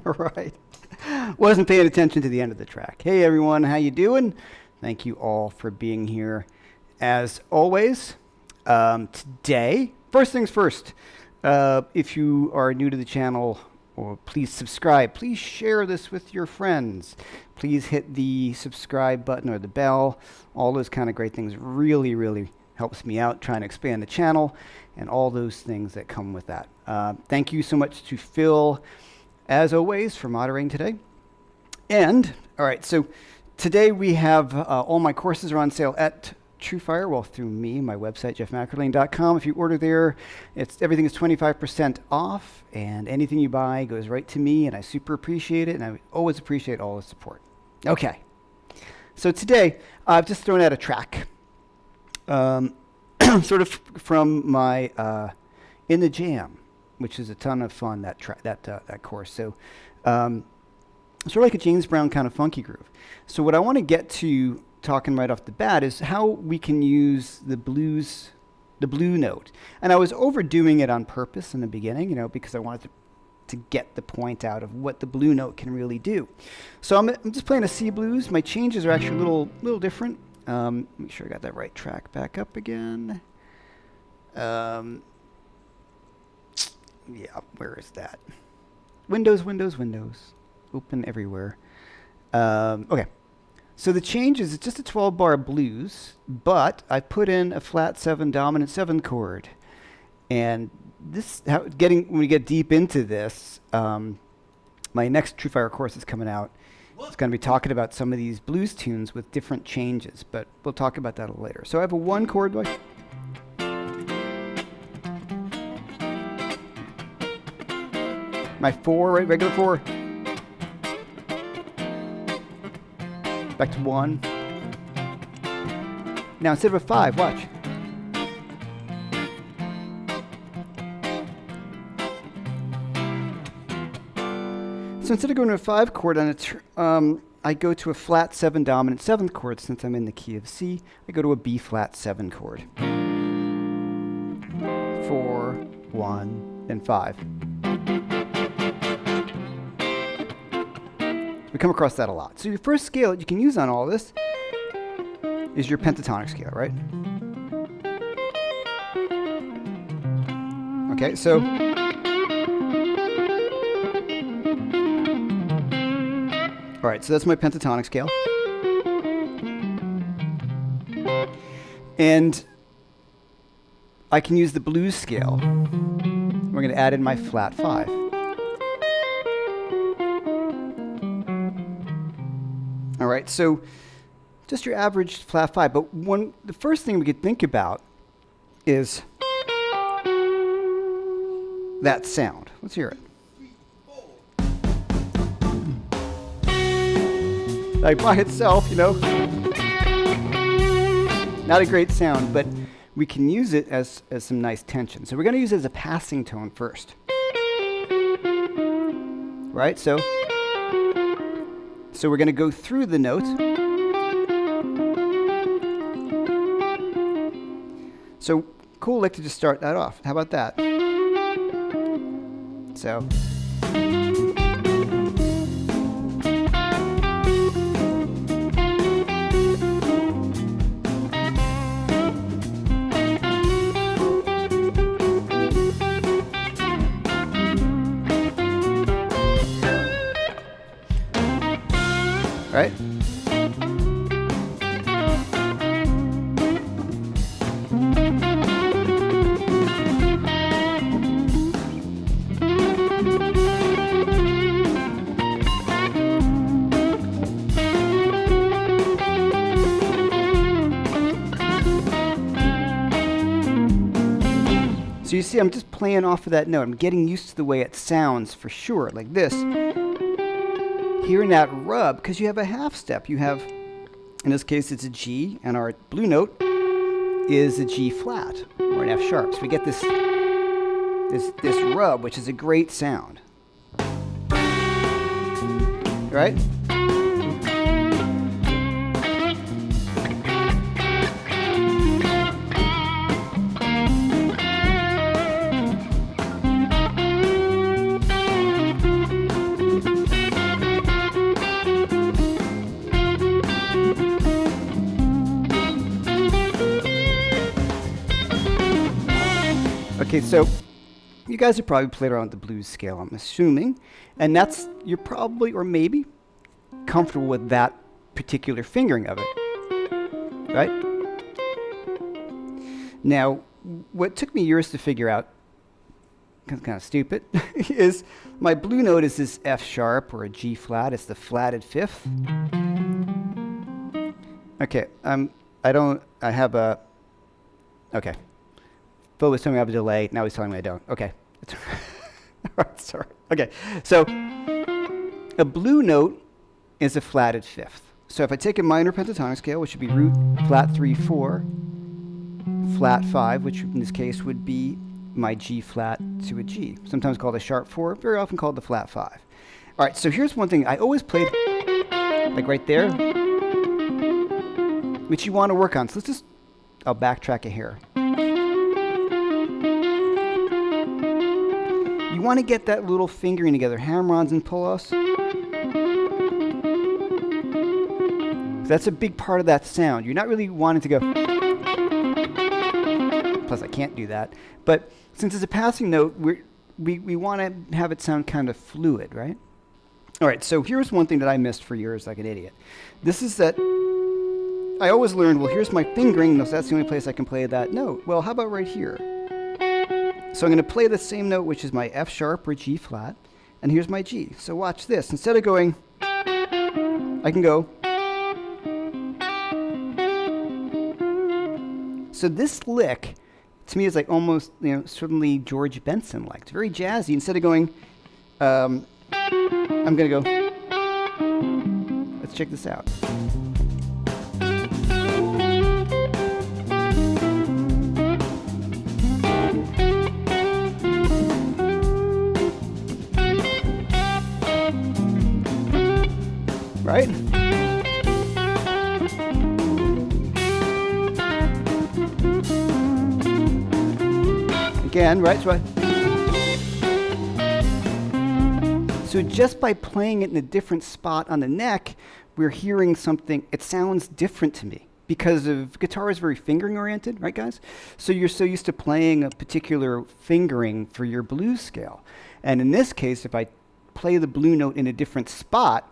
Right. Wasn't paying attention to the end of the track. Hey everyone, how you doing? Thank you all for being here. As always, today, first things first, if you are new to the channel, or please subscribe. Please share this with your friends. Please hit the subscribe button or the bell. All those kind of great things really, really helps me out trying to expand the channel and all those things that come with that. Thank you so much to Phil, as always, for moderating today. And, all right, so today we have all my courses are on sale at TrueFire, well, through me, my website, Jeff-McErlain.com. If you order there, everything is 25% off, and anything you buy goes right to me, and I super appreciate it, and I always appreciate all the support. Okay, so today, I've just thrown out a track, sort of from my In the Jam, which is a ton of fun, that course. So, sort of like a James Brown kind of funky groove. So what I want to get to talking right off the bat is how we can use the blue note. And I was overdoing it on purpose in the beginning, because I wanted to get the point out of what the blue note can really do. So I'm just playing a C blues. My changes are actually a little different. Make sure I got that right track back up again. Yeah, where is that? Windows, Windows, Windows. Open everywhere. Okay. So the change is it's just a 12-bar blues, but I put in a flat 7 dominant 7 chord. And this, when we get deep into this, my next TrueFire course is coming out. It's going to be talking about some of these blues tunes with different changes, but we'll talk about that a little later. So I have a 1 chord. My 4, right, regular 4. Back to 1. Now instead of a 5, watch. So instead of going to a 5 chord on I go to a flat 7 dominant 7th chord. Since I'm in the key of C, I go to a B flat 7 chord. 4, 1, and 5. We come across that a lot. So your first scale that you can use on all this is your pentatonic scale, right? Okay, so all right, so that's my pentatonic scale. And I can use the blues scale. We're going to add in my flat 5. All right, so just your average flat 5. But the first thing we could think about is that sound. Let's hear it. Like by itself, not a great sound, but we can use it as some nice tension. So we're going to use it as a passing tone first. Right, so we're going to go through the note. So cool, like to just start that off. How about that? So. Right? So you see, I'm just playing off of that note. I'm getting used to the way it sounds for sure, like this. Hearing that rub, because you have a half step. You have, in this case, it's a G, and our blue note is a G flat, or an F sharp. So we get this rub, which is a great sound. Right? Okay, so you guys have probably played around with the blues scale, I'm assuming, and you're probably, or maybe, comfortable with that particular fingering of it, right? Now, what took me years to figure out, it's kind of stupid, is my blue note is this F sharp or a G flat. It's the flatted fifth. Okay, okay. Phil was telling me I have a delay. Now he's telling me I don't. Okay. Sorry. Okay, so a blue note is a flatted fifth. So if I take a minor pentatonic scale, which would be root, flat 3, 4, flat 5, which in this case would be my G flat to a G, sometimes called a sharp 4, very often called the flat 5. All right, so here's one thing. I always played like right there, which you want to work on. So I'll backtrack a hair. You want to get that little fingering together, hammer-ons and pull-offs. That's a big part of that sound. You're not really wanting to go. Plus, I can't do that. But since it's a passing note, we want to have it sound kind of fluid, right? All right, so here's one thing that I missed for years like an idiot. This is that I always learned, well, here's my fingering, so that's the only place I can play that note. Well, how about right here? So I'm going to play the same note, which is my F sharp or G flat, and here's my G. So watch this. Instead of going, I can go. So this lick, to me, is like almost, certainly George Benson-like. It's very jazzy. Instead of going, I'm going to go, let's check this out. Right? Again, right? So just by playing it in a different spot on the neck, we're hearing something. It sounds different to me because guitar is very fingering oriented, right, guys? So you're so used to playing a particular fingering for your blues scale. And in this case, if I play the blue note in a different spot,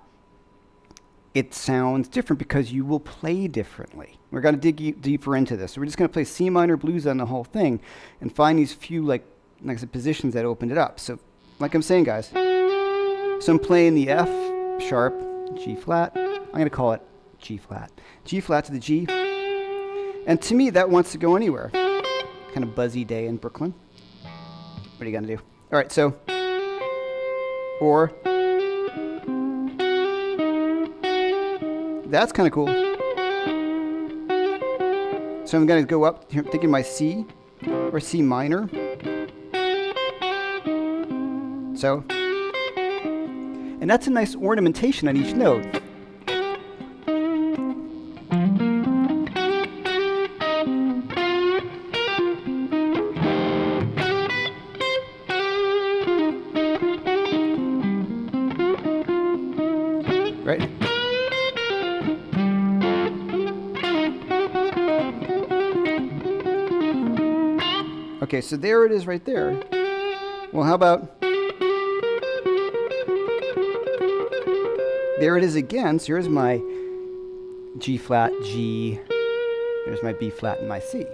it sounds different because you will play differently. We're going to dig deeper into this. So we're just going to play C minor blues on the whole thing and find these few like I said, positions that opened it up. So like I'm saying, guys, so I'm playing the F sharp, G flat. I'm going to call it G flat. G flat to the G. And to me, that wants to go anywhere. Kind of buzzy day in Brooklyn. What are you going to do? All right, so, or, that's kind of cool. So I'm going to go up, thinking my C or C minor. So, and that's a nice ornamentation on each note. Right? Okay, so there it is right there. Well, how about, there it is again. So here's my G flat, G, there's my B flat and my C.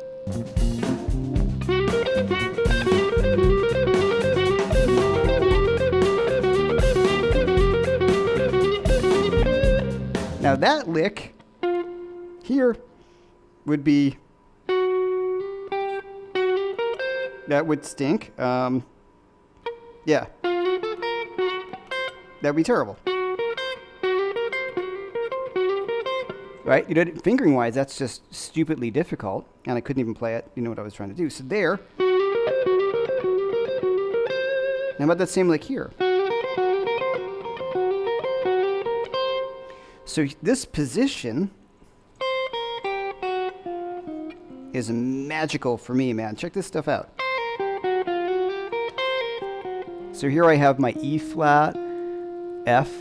Now that lick here would be, that would stink. Yeah. That'd be terrible. Right? Fingering wise, that's just stupidly difficult. And I couldn't even play it. You know what I was trying to do. So there. Now about that same lick here. So this position is magical for me, man. Check this stuff out. So here I have my E flat, F,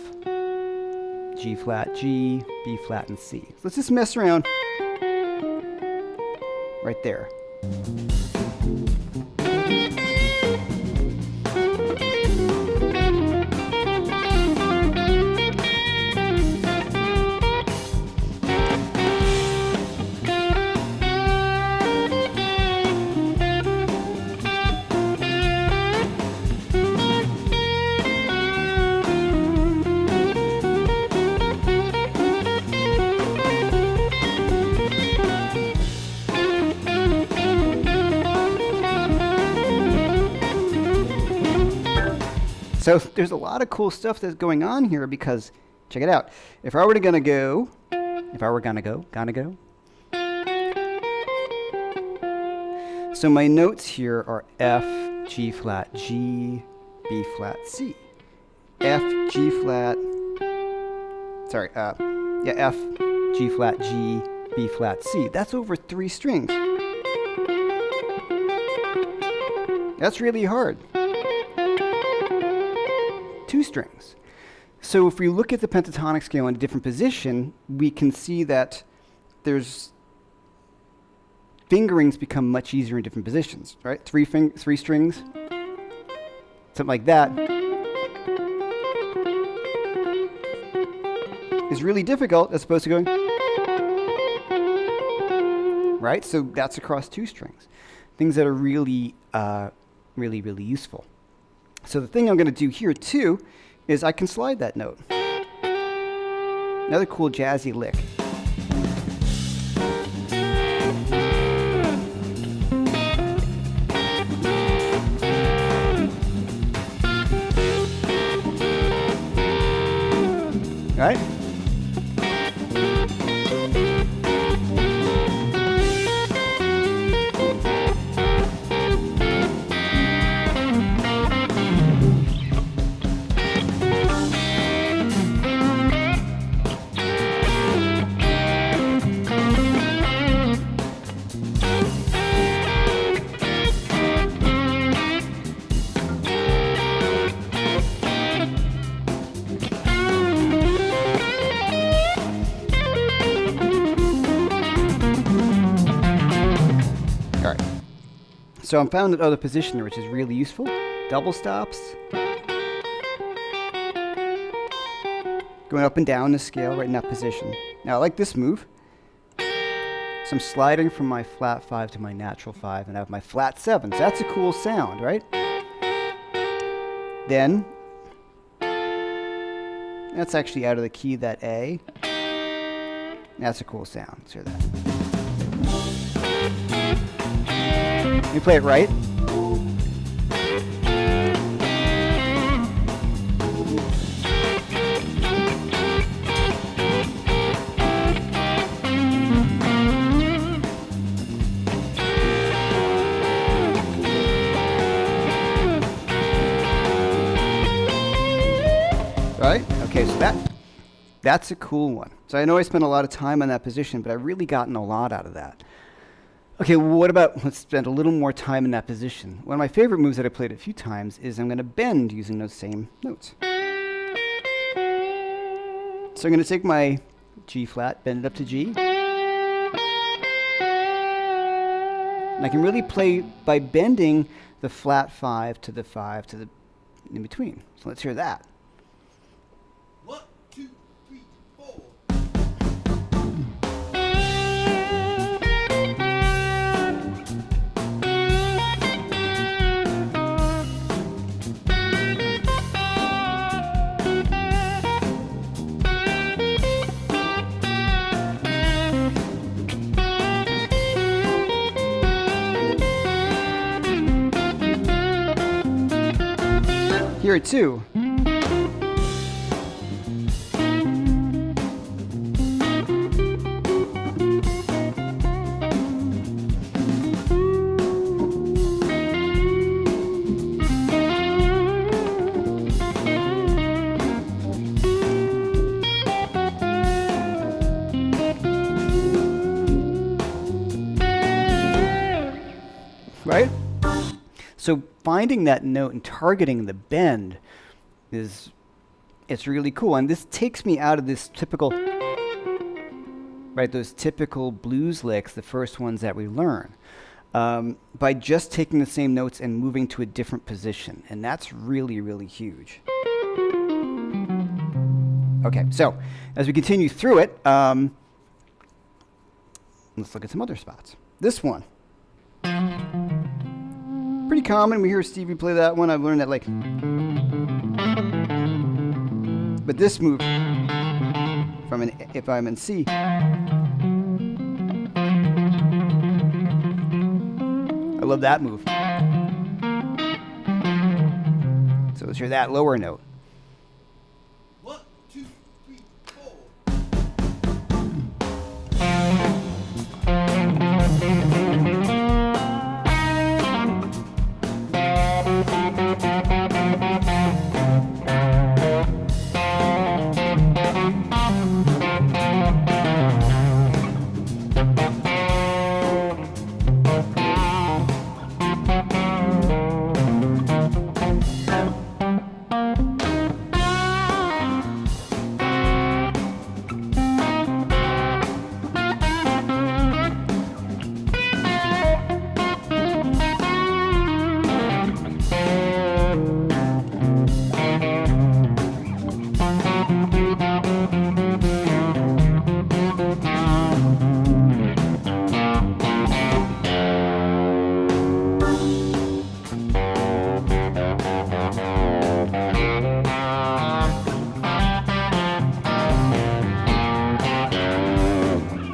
G flat, G, B flat, and C. So let's just mess around right there. So there's a lot of cool stuff that's going on here because, check it out. If I were gonna go, so my notes here are F, G flat, G, B flat, C. F, G flat, F, G flat, G, B flat, C. That's over 3 strings. That's really hard. 2 strings. So if we look at the pentatonic scale in a different position, we can see that there's fingerings become much easier in different positions, right? 3 strings, something like that, is really difficult as opposed to going, right? So that's across 2 strings. Things that are really, really useful. So the thing I'm going to do here too is I can slide that note. Another cool jazzy lick. Right? So I'm found another position there, which is really useful. Double stops. Going up and down the scale right in that position. Now I like this move. So I'm sliding from my flat 5 to my natural 5 and I have my flat 7. So that's a cool sound, right? Then, that's actually out of the key, that A. That's a cool sound. Let's hear that. Let me play it right. Right? Okay, so that's a cool one. So I know I spent a lot of time on that position, but I've really gotten a lot out of that. Okay, well, what about, let's spend a little more time in that position. One of my favorite moves that I played a few times is I'm going to bend using those same notes. So I'm going to take my G flat, bend it up to G. And I can really play by bending the flat 5 to the 5 to the in between. So let's hear that. 1, 2, 3, 4. Here too. Right? So finding that note and targeting the bend it's really cool. And this takes me out of this typical, right, those typical blues licks, the first ones that we learn, by just taking the same notes and moving to a different position. And that's really, really huge. Okay, so as we continue through it, let's look at some other spots. This one. Pretty common. We hear Stevie play that one. I've learned that like. But this move, if I'm in C, I love that move. So let's hear that lower note. 1, 2, 3, 4.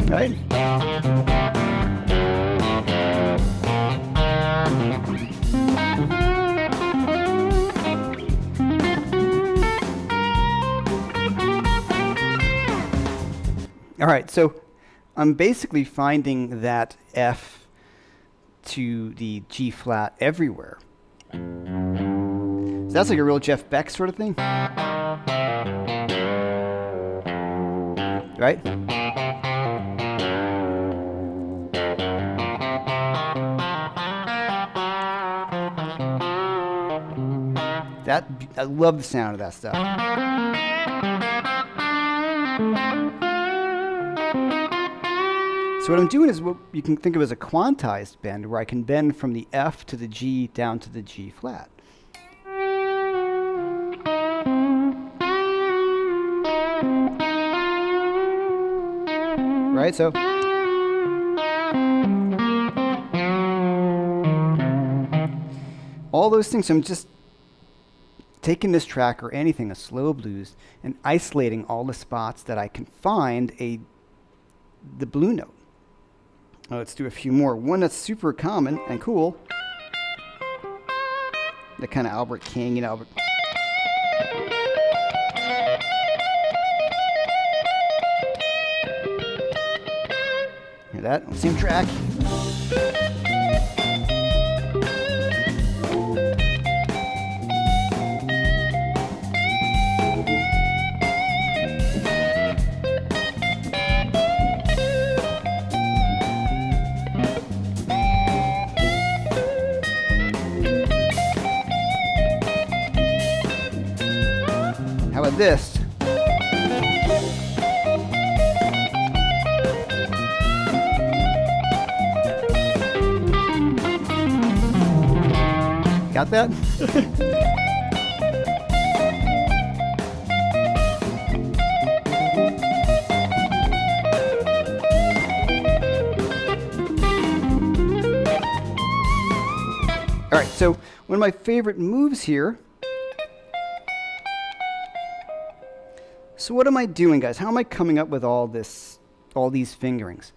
Right? All right, so I'm basically finding that F to the G flat everywhere. So that's like a real Jeff Beck sort of thing. Right? I love the sound of that stuff. So what I'm doing is what you can think of as a quantized bend, where I can bend from the F to the G down to the G flat. Right? So all those things, I'm just taking this track or anything, a slow blues, and isolating all the spots that I can find the blue note. Let's do a few more. One that's super common and cool. The kind of Albert King, Albert. Hear that? Same track. How about this? Got that? All right, so one of my favorite moves here. So what am I doing, guys? How am I coming up with all these fingerings?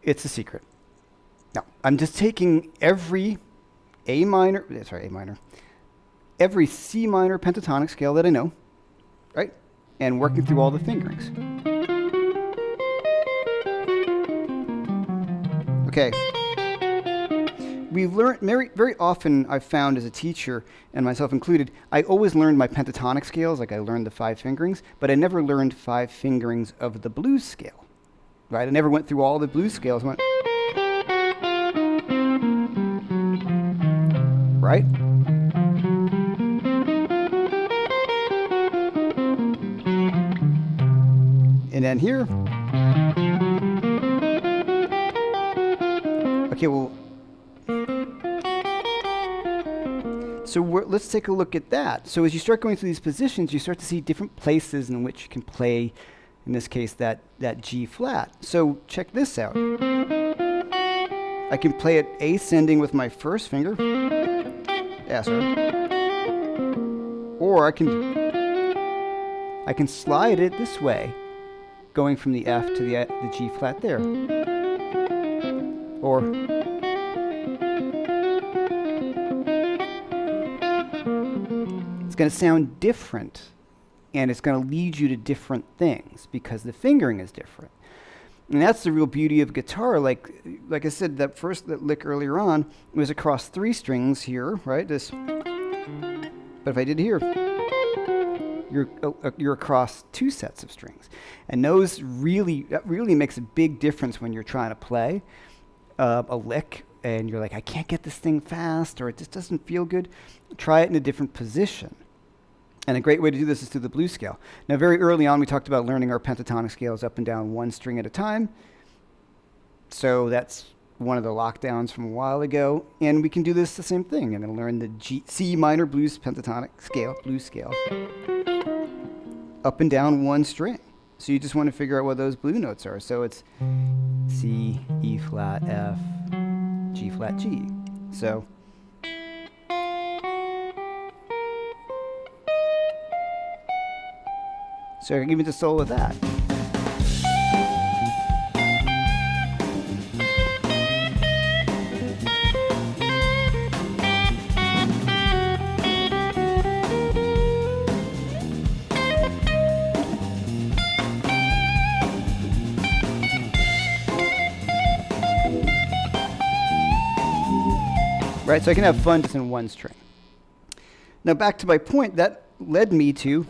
It's a secret. Now, I'm just taking every every C minor pentatonic scale that I know, right? And working through all the fingerings. Okay. We've learned very often, I've found as a teacher, and myself included, I always learned my pentatonic scales, like I learned the 5 fingerings, but I never learned 5 fingerings of the blues scale, right? I never went through all the blues scales. I went, right? And then here. Okay, well, so let's take a look at that. So as you start going through these positions, you start to see different places in which you can play, in this case, that G flat. So check this out. I can play it ascending with my first finger. Yeah, sorry. Or I can slide it this way, going from the F to the G flat there. Or it's going to sound different, and it's going to lead you to different things because the fingering is different. And that's the real beauty of guitar. Like I said, that lick earlier on was across 3 strings here, right? This. But if I did here, you're across 2 sets of strings, and that really makes a big difference when you're trying to play a lick, and you're like, I can't get this thing fast, or it just doesn't feel good. Try it in a different position. And a great way to do this is through the blues scale. Now, very early on, we talked about learning our pentatonic scales up and down 1 string at a time. So that's one of the lockdowns from a while ago. And we can do this the same thing. I'm going to learn the C minor blues pentatonic scale, blues scale, up and down 1 string. So you just want to figure out what those blue notes are. So it's C, E flat, F, G flat, G. So I can even just solo with that. Right, so I can have fun just in 1 string. Now back to my point, that led me to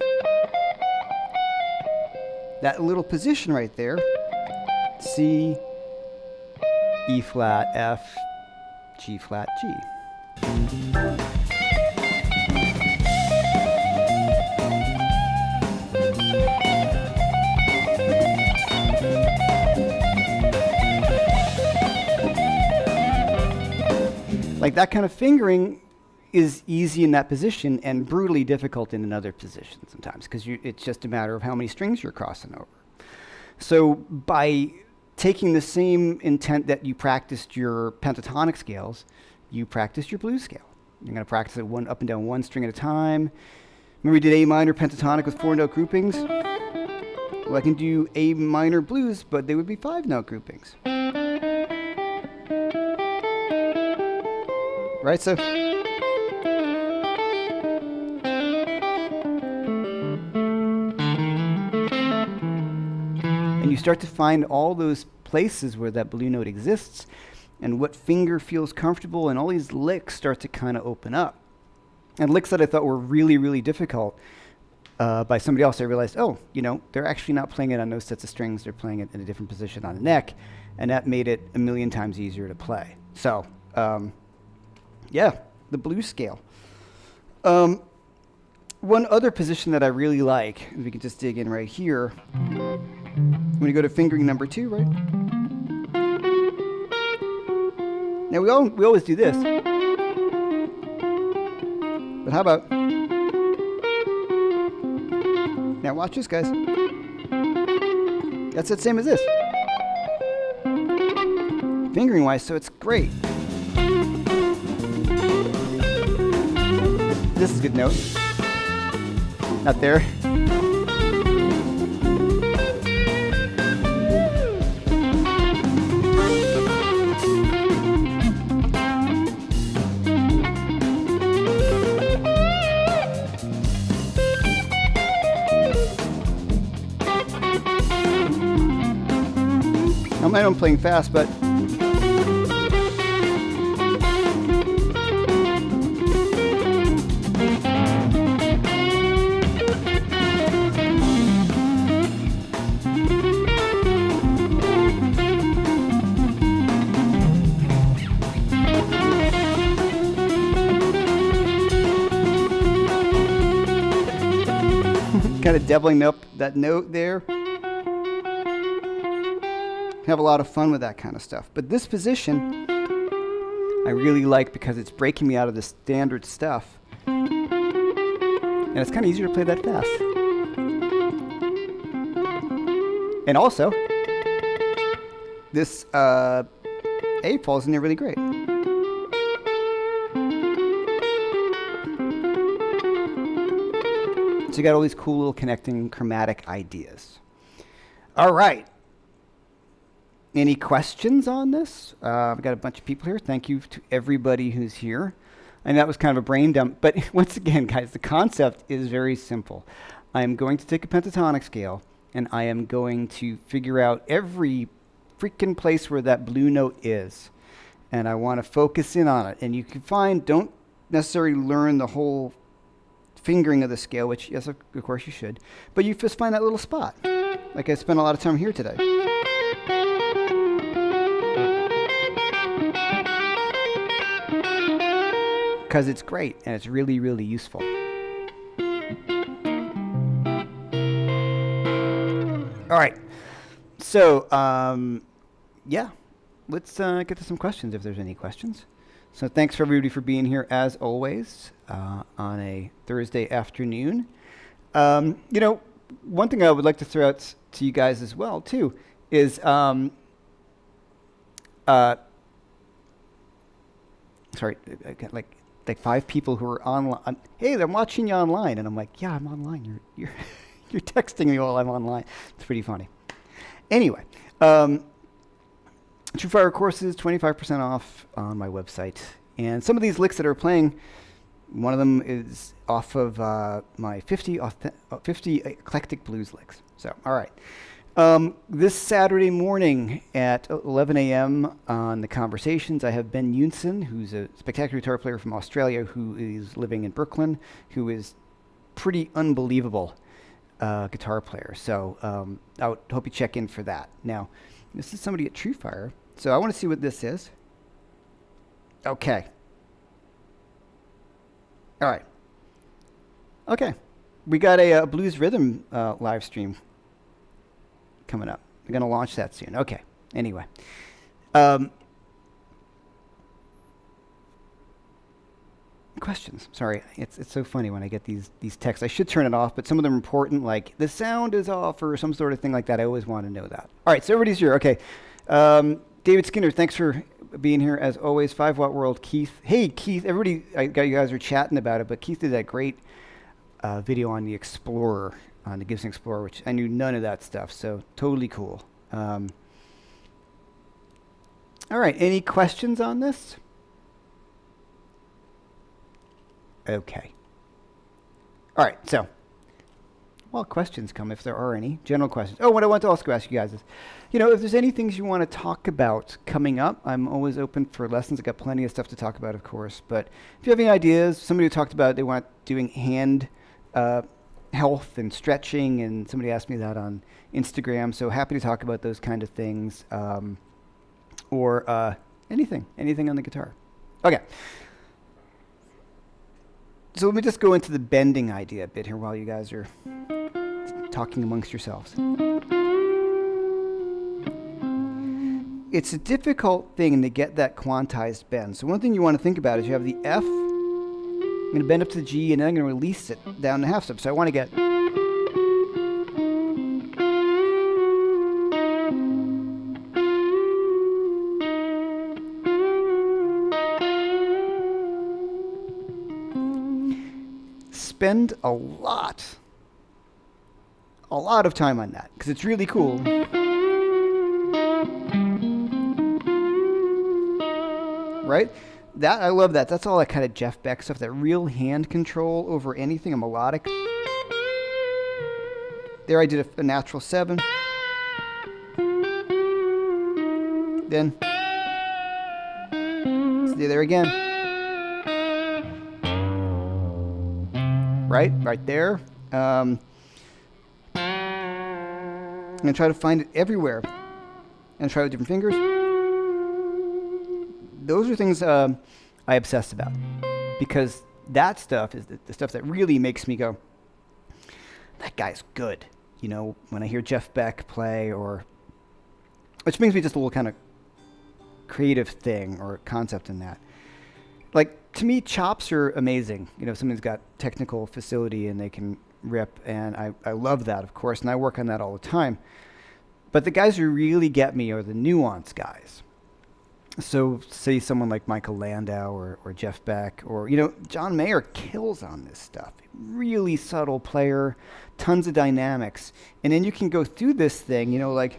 that little position right there, C, E flat, F, G flat, G. Like that kind of fingering is easy in that position and brutally difficult in another position sometimes because it's just a matter of how many strings you're crossing over. So by taking the same intent that you practiced your pentatonic scales, you practice your blues scale. You're going to practice it up and down 1 string at a time. Remember we did A minor pentatonic with 4-note groupings? Well, I can do A minor blues, but they would be 5-note groupings. Right, so and you start to find all those places where that blue note exists and what finger feels comfortable, and all these licks start to kind of open up. And licks that I thought were really, really difficult by somebody else, I realized, oh, they're actually not playing it on those sets of strings, they're playing it in a different position on the neck, and that made it a million times easier to play. So, yeah, the blues scale. One other position that I really like, and we can just dig in right here, when you go to fingering number 2, right? Now we always do this, but how about, now watch this, guys. That's the same as this, fingering wise, so it's great. This is a good note. Not there. I might am playing fast, but kind of doubling up that note there. Have a lot of fun with that kind of stuff. But this position I really like because it's breaking me out of the standard stuff. And it's kind of easier to play that fast. And also, this A falls in there really great. So you got all these cool little connecting chromatic ideas. All right. Any questions on this? I've got a bunch of people here. Thank you to everybody who's here. And that was kind of a brain dump. But once again, guys, the concept is very simple. I am going to take a pentatonic scale, and I am going to figure out every freaking place where that blue note is. And I want to focus in on it. And you can find, don't necessarily learn the whole fingering of the scale, which, yes, of course you should. But you just find that little spot. Like I spent a lot of time here today. Because it's great, and it's really, really useful. All right. So, yeah, let's get to some questions if there's any questions. So thanks for everybody for being here, as always, on a Thursday afternoon. You know, one thing I would like to throw out to you guys as well, too, is sorry, like 5 people who are online. Hey, I'm watching you online, and I'm like, yeah, I'm online. You're you're texting me while I'm online. It's pretty funny. Anyway, TrueFire courses, 25% off on my website, and some of these licks that are playing, one of them is off of my 50 eclectic blues licks. So, all right. This Saturday morning at 11 a.m. on The Conversations, I have Ben Yunson, who's a spectacular guitar player from Australia who is living in Brooklyn, who is pretty unbelievable guitar player. So I would hope you check in for that. Now, this is somebody at TrueFire, so I want to see what this is. Okay. All right. Okay. We got a blues rhythm live stream coming up. We're going to launch that soon. Okay. Anyway. Questions. Sorry. It's so funny when I get these texts. I should turn it off, but some of them are important, like the sound is off or some sort of thing like that. I always want to know that. All right. So everybody's here. Okay. David Skinner, thanks for being here as always. 5 Watt World, Keith. Hey, Keith. Everybody, you guys are chatting about it, but Keith did that great video on the Explorer, on the Gibson Explorer, which I knew none of that stuff, so totally cool. All right, any questions on this? Okay. All right, so, well, questions come if there are any. General questions. Oh, what I want to also ask you guys is, you know, if there's any things you want to talk about coming up, I'm always open for lessons. I've got plenty of stuff to talk about, of course, but if you have any ideas, somebody who talked about they want doing hand health and stretching, and somebody asked me that on Instagram, so happy to talk about those kind of things, or anything on the guitar. Okay. So let me just go into the bending idea a bit here while you guys are talking amongst yourselves. It's a difficult thing to get that quantized bend. So one thing you want to think about is you have the F, I'm going to bend up to the G, and then I'm going to release it down the half step. So I want to get... Spend a lot of time on that, because it's really cool. Right? That, I love that. That's all that kind of Jeff Beck stuff, that real hand control over anything, a melodic. There I did a natural 7. Then, stay there again. Right there. I'm going to try to find it everywhere. And try with different fingers. Those are things I obsess about. Because that stuff is the stuff that really makes me go, that guy's good. You know, when I hear Jeff Beck play, or... Which brings me just a little kind of creative thing or concept in that. Like, to me, chops are amazing. You know, if someone's got technical facility and they can rip, and I love that, of course, and I work on that all the time. But the guys who really get me are the nuance guys. So, say someone like Michael Landau or Jeff Beck, or, you know, John Mayer kills on this stuff. Really subtle player, tons of dynamics. And then you can go through this thing, you know, like...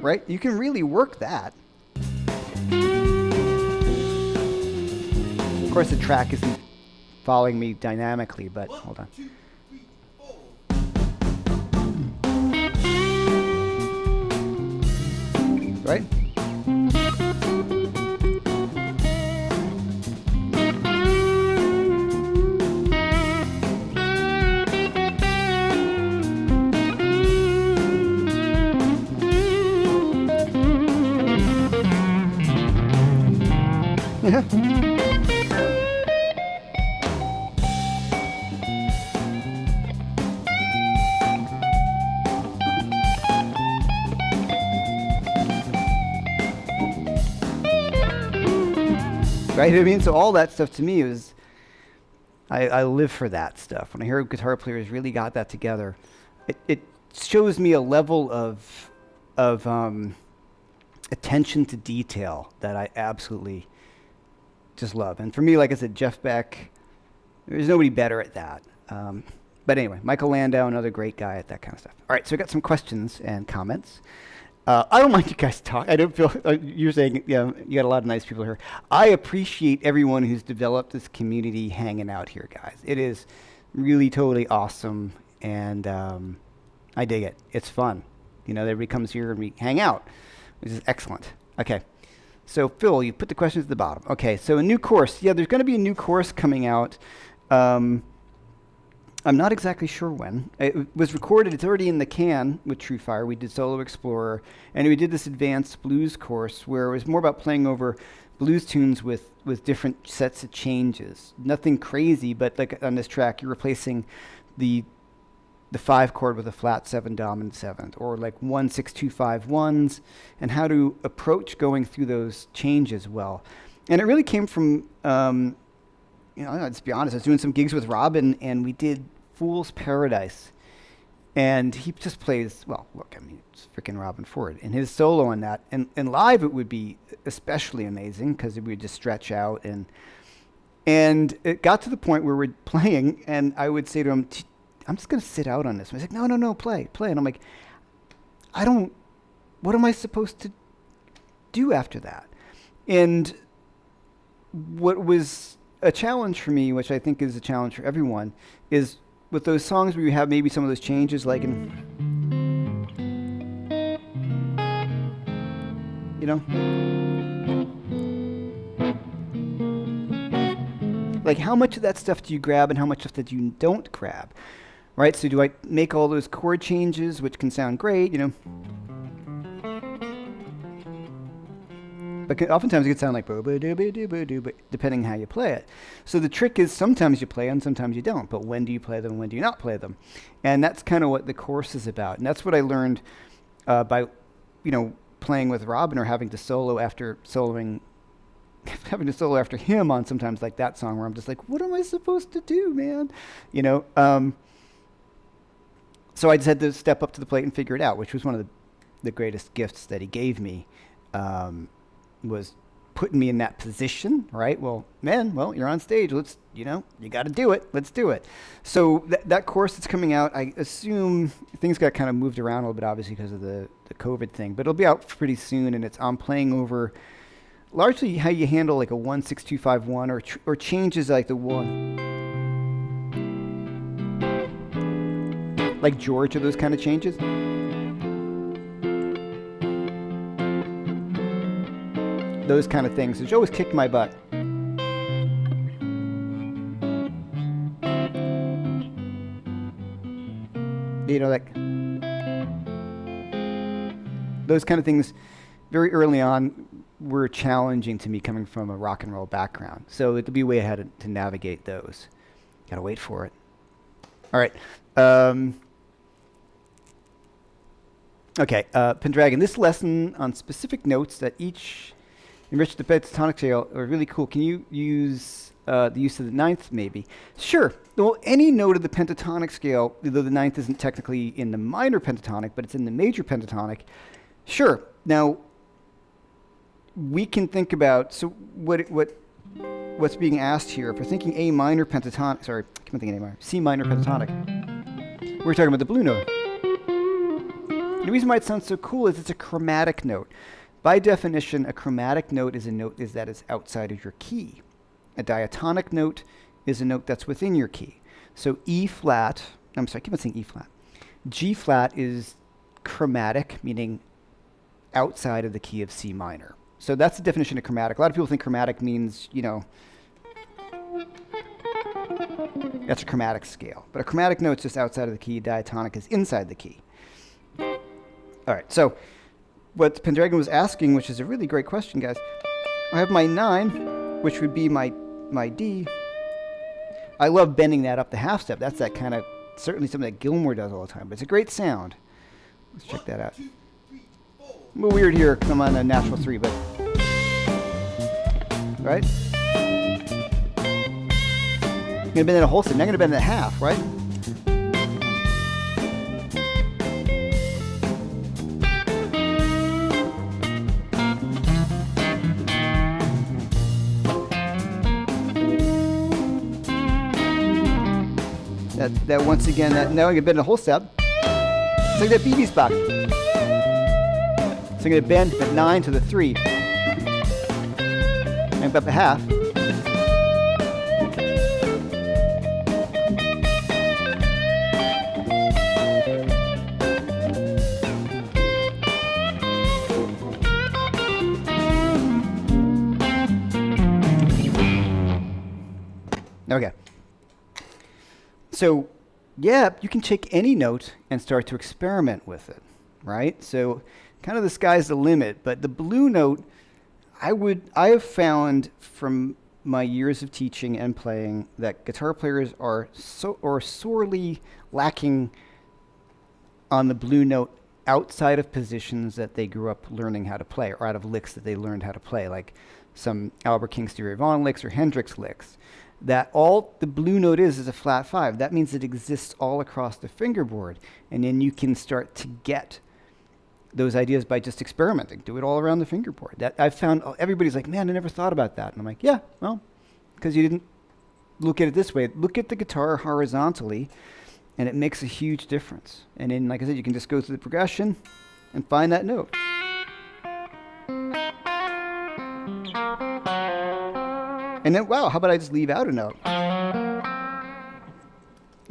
Right? You can really work that. course, the track isn't following me dynamically, but hold on. 2, 3, 4. Right? Right? I mean, so all that stuff to me is, I live for that stuff. When I hear guitar players really got that together, it shows me a level of attention to detail that I absolutely just love. And for me, like I said, Jeff Beck, there's nobody better at that. But anyway, Michael Landau, another great guy at that kind of stuff. All right, so I got some questions and comments. I don't mind you guys talk. I don't feel, you're saying, yeah, you got a lot of nice people here. I appreciate everyone who's developed this community hanging out here, guys. It is really totally awesome, and I dig it. It's fun. You know, everybody comes here and we hang out, which is excellent. Okay, so Phil, you put the questions at the bottom. Okay, so a new course. Yeah, there's going to be a new course coming out. I'm not exactly sure when. It was recorded. It's already in the can with TrueFire. We did Solo Explorer, and we did this advanced blues course where it was more about playing over blues tunes with different sets of changes. Nothing crazy, but like on this track, you're replacing the 5 chord with a flat 7 dominant 7th, or like 1 6 2 5 1s, and how to approach going through those changes well. And it really came from you know, let's be honest, I was doing some gigs with Robin, and we did Fool's Paradise. And he just plays, well, look, I mean, it's freaking Robin Ford. And his solo on that, and live it would be especially amazing, because it would just stretch out. And it got to the point where we're playing, and I would say to him, I'm just going to sit out on this. And he's like, no, play. And I'm like, what am I supposed to do after that? And what was a challenge for me, which I think is a challenge for everyone, is with those songs where you have maybe some of those changes, like in, you know, like how much of that stuff do you grab and how much of that you don't grab, right? So do I make all those chord changes, which can sound great, you know, but oftentimes it could sound like boo-boo-doo-boo-doo-boo-doo, depending how you play it. So the trick is sometimes you play and sometimes you don't, but when do you play them and when do you not play them? And that's kind of what the course is about. And that's what I learned by, you know, playing with Robin or having to solo after him on sometimes like that song where I'm just like, what am I supposed to do, man? You know, so I just had to step up to the plate and figure it out, which was one of the greatest gifts that he gave me. Was putting me in that position, right? Well, you're on stage. Let's, you know, you got to do it. Let's do it. So that course that's coming out, I assume things got kind of moved around a little bit, obviously, because of the COVID thing, but it'll be out pretty soon, and I'm playing over largely how you handle like a 1 6 2 5 1 or changes like the 1, like George, or those kind of changes. Those kind of things, which always kicked my butt. You know, like those kind of things very early on were challenging to me coming from a rock and roll background. So it'll be a way I had to navigate those. Gotta wait for it. All right. Okay, Pendragon, this lesson on specific notes that each enrich the Pentatonic Scale are really cool. Can you use the use of the 9th, maybe? Sure. Well, any note of the pentatonic scale, though the 9th isn't technically in the minor pentatonic, but it's in the major pentatonic. Sure. Now, we can think about, so what's being asked here, if we're thinking A minor pentatonic, sorry, I can't think of A minor, C minor pentatonic, we're talking about the blue note. And the reason why it sounds so cool is it's a chromatic note. By definition, a chromatic note is a note that is outside of your key. A diatonic note is a note that's within your key. So E flat, I'm sorry, I keep on saying E flat. G flat is chromatic, meaning outside of the key of C minor. So that's the definition of chromatic. A lot of people think chromatic means, you know, that's a chromatic scale. But a chromatic note's just outside of the key. Diatonic is inside the key. All right, so what Pendragon was asking, which is a really great question, guys. I have my 9, which would be my D. I love bending that up the half step. That's that kind of, certainly something that Gilmour does all the time. But it's a great sound. Let's check that out. 1, 2, 3, 4. A little weird here because I'm on a natural 3, but... Right? I'm going to bend it a whole step. Now I'm going to bend it half, right? That once again, now I'm going to bend a whole step. It's like that BB spot. So I'm going to bend the 9 to the 3. And up a half. Okay. So, yeah, you can take any note and start to experiment with it, right? So, kind of the sky's the limit. But the blue note, I have found from my years of teaching and playing that guitar players are sorely lacking on the blue note outside of positions that they grew up learning how to play, or out of licks that they learned how to play, like some Albert King Stevie Vaughan licks or Hendrix licks. That all the blue note is a flat 5. That means it exists all across the fingerboard. And then you can start to get those ideas by just experimenting. Do it all around the fingerboard. That I've found everybody's like, man, I never thought about that. And I'm like, yeah, well, because you didn't look at it this way. Look at the guitar horizontally, and it makes a huge difference. And then, like I said, you can just go through the progression and find that note. And then, wow, how about I just leave out a note? All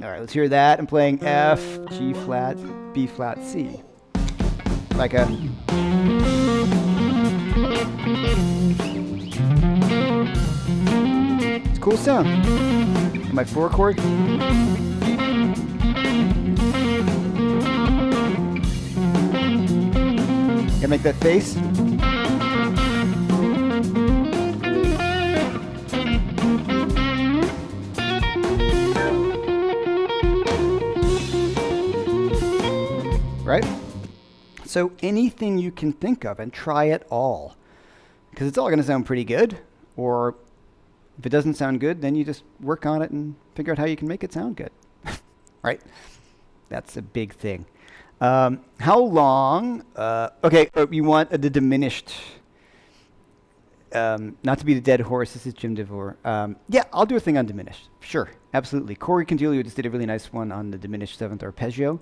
right, let's hear that. I'm playing F, G flat, B flat, C. Like a... It's a cool sound. And my 4 chord. Gotta make that face. Right? So anything you can think of, and try it all, because it's all going to sound pretty good. Or if it doesn't sound good, then you just work on it and figure out how you can make it sound good. Right? That's a big thing. How long? Okay, you want the diminished. Not to be the dead horse. This is Jim DeVore. Yeah, I'll do a thing on diminished. Sure, absolutely. Corey Condiglio just did a really nice one on the diminished 7th arpeggio.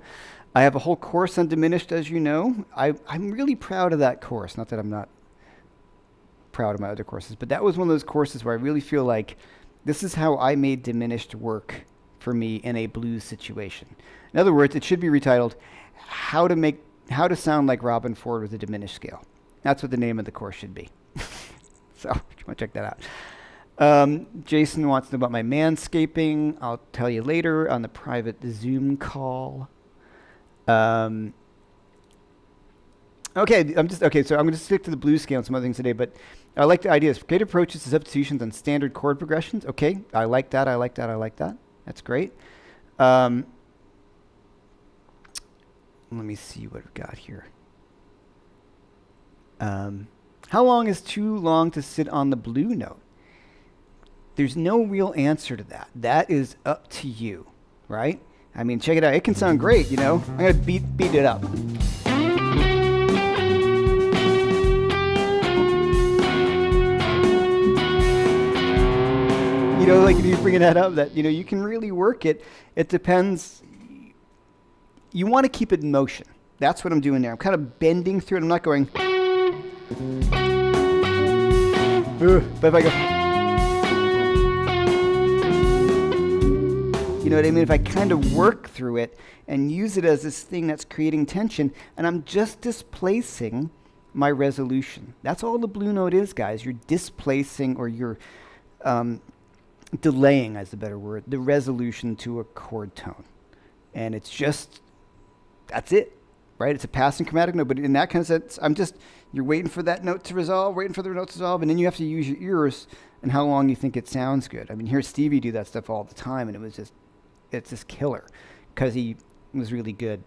I have a whole course on diminished, as you know. I'm really proud of that course. Not that I'm not proud of my other courses, but that was one of those courses where I really feel like this is how I made diminished work for me in a blues situation. In other words, it should be retitled How to Sound Like Robin Ford with a Diminished Scale. That's what the name of the course should be. So, if you want to check that out. Jason wants to know about my manscaping. I'll tell you later on the private Zoom call. Okay, so I'm going to stick to the blues scale and some other things today, but I like the ideas. Great approaches to substitutions on standard chord progressions. Okay, I like that. That's great. Let me see what we've got here. How long is too long to sit on the blue note? There's no real answer to that. That is up to you, right? I mean, check it out. It can sound great, you know. I'm going to beat it up. You know, like if you're bringing that up, that, you know, you can really work it. It depends. You want to keep it in motion. That's what I'm doing there. I'm kind of bending through it. I'm not going... But if I go... You know what I mean? If I kind of work through it and use it as this thing that's creating tension, and I'm just displacing my resolution. That's all the blue note is, guys. You're displacing, or you're delaying, as a better word, the resolution to a chord tone. And it's just, that's it, right? It's a passing chromatic note, but in that kind of sense, you're waiting for that note to resolve, waiting for the note to resolve, and then you have to use your ears and how long you think it sounds good. I mean, hear Stevie do that stuff all the time, and it's just killer, because he was really good.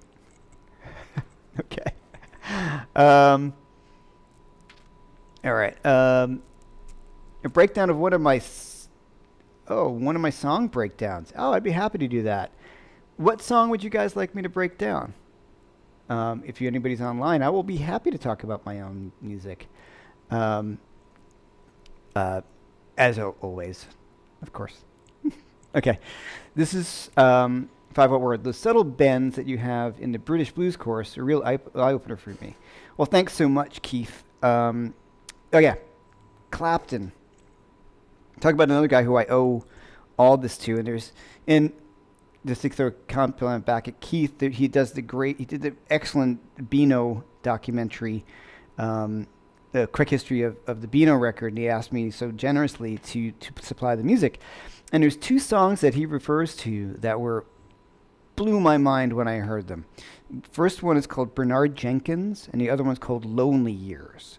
Okay. All right. A breakdown of one of my song breakdowns. Oh, I'd be happy to do that. What song would you guys like me to break down? If anybody's online, I will be happy to talk about my own music. As always, of course. Okay. This is 5-Volt Word. The subtle bends that you have in the British blues chorus are a real eye-opener for me. Well, thanks so much, Keith. Oh yeah, Clapton. Talk about another guy who I owe all this to, and just to throw a compliment back at Keith, he did the excellent Beano documentary, the quick history of the Beano record, and he asked me so generously to supply the music. And there's 2 songs that he refers to that blew my mind when I heard them. First one is called Bernard Jenkins, and the other one's called Lonely Years.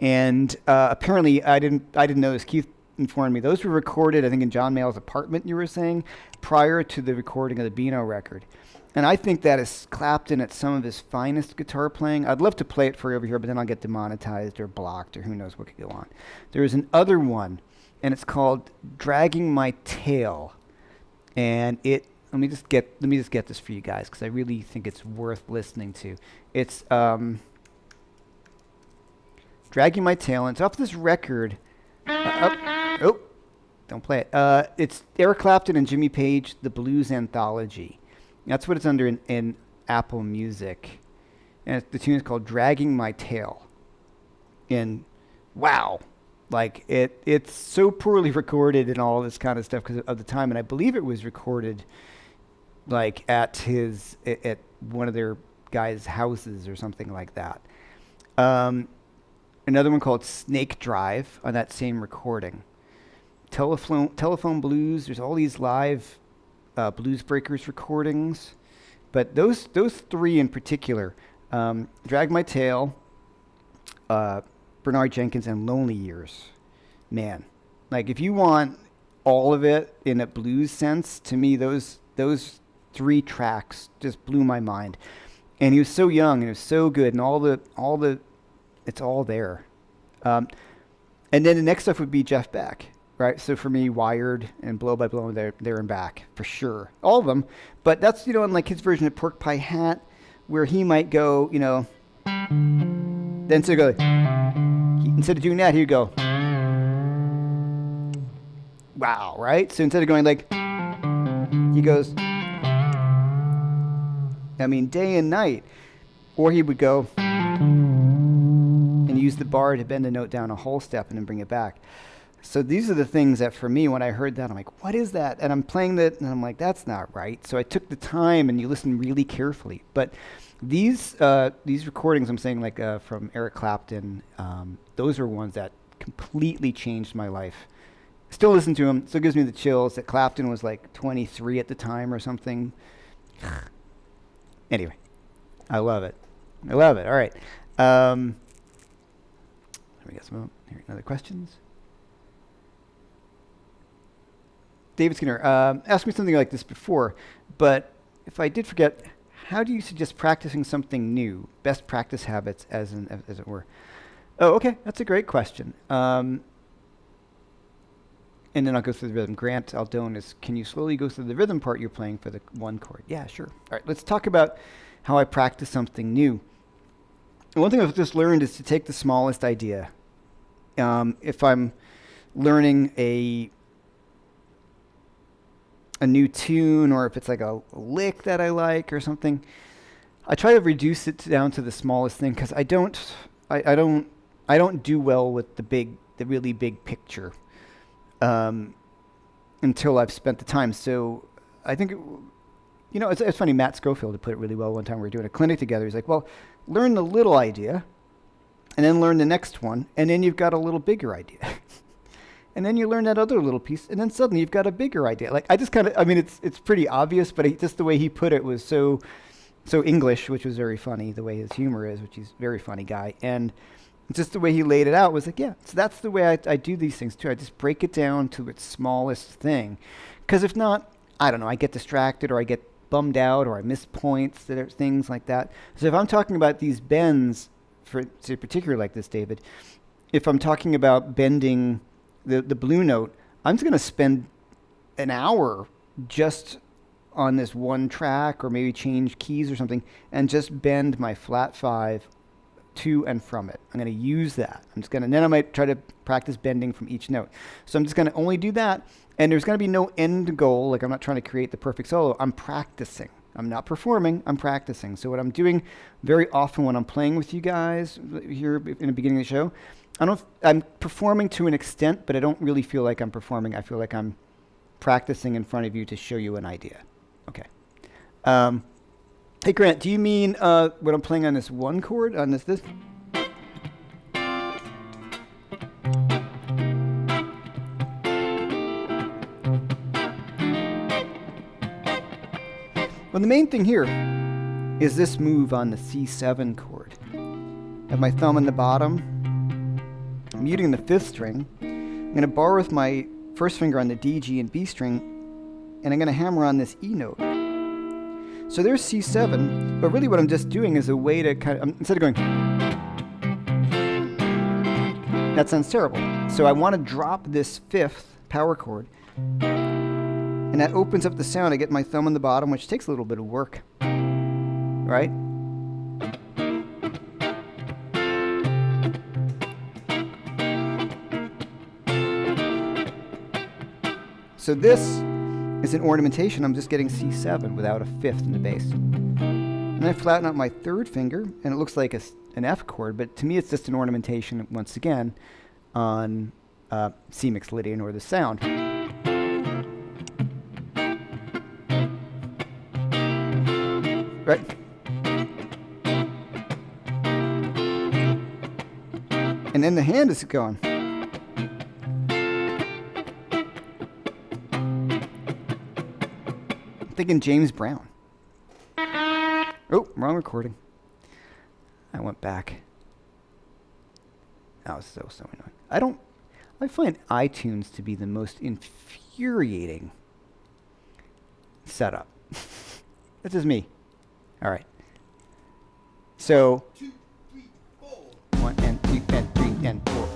And apparently, I didn't know this. Keith informed me those were recorded, I think, in John Mayall's apartment. You were saying prior to the recording of the Beano record, and I think that is Clapton at some of his finest guitar playing. I'd love to play it for you over here, but then I'll get demonetized or blocked or who knows what could go on. There is another one, and it's called "Dragging My Tail," and it. Let me just get this for you guys, because I really think it's worth listening to. It's Dragging My Tail, and it's off this record. Don't play it. It's Eric Clapton and Jimmy Page, The Blues Anthology. That's what it's under in Apple Music. And the tune is called Dragging My Tail. And wow, like it's so poorly recorded and all this kind of stuff because of the time. And I believe it was recorded like at one of their guys' houses or something like that. Another one called Snake Drive on that same recording. Telephone Blues. There's all these live Blues Breakers recordings, but those 3 in particular, Drag My Tail, Bernard Jenkins, and Lonely Years. Man, like if you want all of it in a blues sense, to me those 3 tracks just blew my mind. And he was so young and it was so good, and all the it's all there. And then the next stuff would be Jeff Beck, right? So for me, Wired and Blow by Blow, there and back for sure, all of them. But that's in like his version of Pork Pie Hat, where he might go, then so go. Instead of doing that, he'd go, wow, right? So instead of going like, he goes, day and night, or he would go and use the bar to bend the note down a whole step and then bring it back. So these are the things that for me, when I heard that, I'm like, what is that? And I'm playing that and I'm like, that's not right. So I took the time, and you listen really carefully. But these recordings, I'm saying like from Eric Clapton, those are ones that completely changed my life. Still listen to them. Still gives me the chills that Clapton was like 23 at the time or something. Anyway, I love it. All right. Let me get some other questions. David Skinner asked me something like this before, but if I did forget, how do you suggest practicing something new? Best practice habits, as it were. Oh, okay, that's a great question. And then I'll go through the rhythm. Grant Aldonis, can you slowly go through the rhythm part you're playing for the 1 chord? Yeah, sure. All right, let's talk about how I practice something new. And one thing I've just learned is to take the smallest idea. If I'm learning a new tune, or if it's like a lick that I like or something, I try to reduce it down to the smallest thing, because I don't do well with the really big picture until I've spent the time. So I think, it's funny. Matt Schofield put it really well one time. We were doing a clinic together. He's like, well, learn the little idea and then learn the next one. And then you've got a little bigger idea. And then you learn that other little piece. And then suddenly you've got a bigger idea. Like I just kind of, it's pretty obvious, but just the way he put it was so English, which was very funny, the way his humor is, which he's a very funny guy. And just the way he laid it out was like, yeah, so that's the way I do these things too. I just break it down to its smallest thing. Because if not, I don't know, I get distracted or I get bummed out or I miss points, things like that. So if I'm talking about these bends, in particular like this, David, if I'm talking about bending the blue note, I'm just going to spend an hour just on this one track or maybe change keys or something and just bend my flat 5 to and from it. I'm going to use that. And then I might try to practice bending from each note. So I'm just going to only do that. And there's going to be no end goal. Like I'm not trying to create the perfect solo. I'm practicing. I'm not performing. I'm practicing. So what I'm doing very often when I'm playing with you guys here in the beginning of the show, I'm performing to an extent, but I don't really feel like I'm performing. I feel like I'm practicing in front of you to show you an idea. Okay. Hey Grant, do you mean when I'm playing on this one chord, on this? Well, the main thing here is this move on the C7 chord. I have my thumb on the bottom. I'm muting the 5th string. I'm going to bar with my first finger on the D, G, and B string, and I'm going to hammer on this E note. So there's C7, but really what I'm just doing is a way to instead of going, that sounds terrible. So I want to drop this 5th power chord, and that opens up the sound. I get my thumb on the bottom, which takes a little bit of work, right? So this is an ornamentation. I'm just getting C7 without a 5th in the bass. And then I flatten out my 3rd finger, and it looks like an F chord, but to me it's just an ornamentation, once again, on C Mixolydian, or the sound. Right? And then the hand is going. Thinking James Brown. Oh, wrong recording. I went back. That was so annoying. I find iTunes to be the most infuriating setup. That's just me. All right. So 2, 3, 4. 1 and 2 and 3 and 4.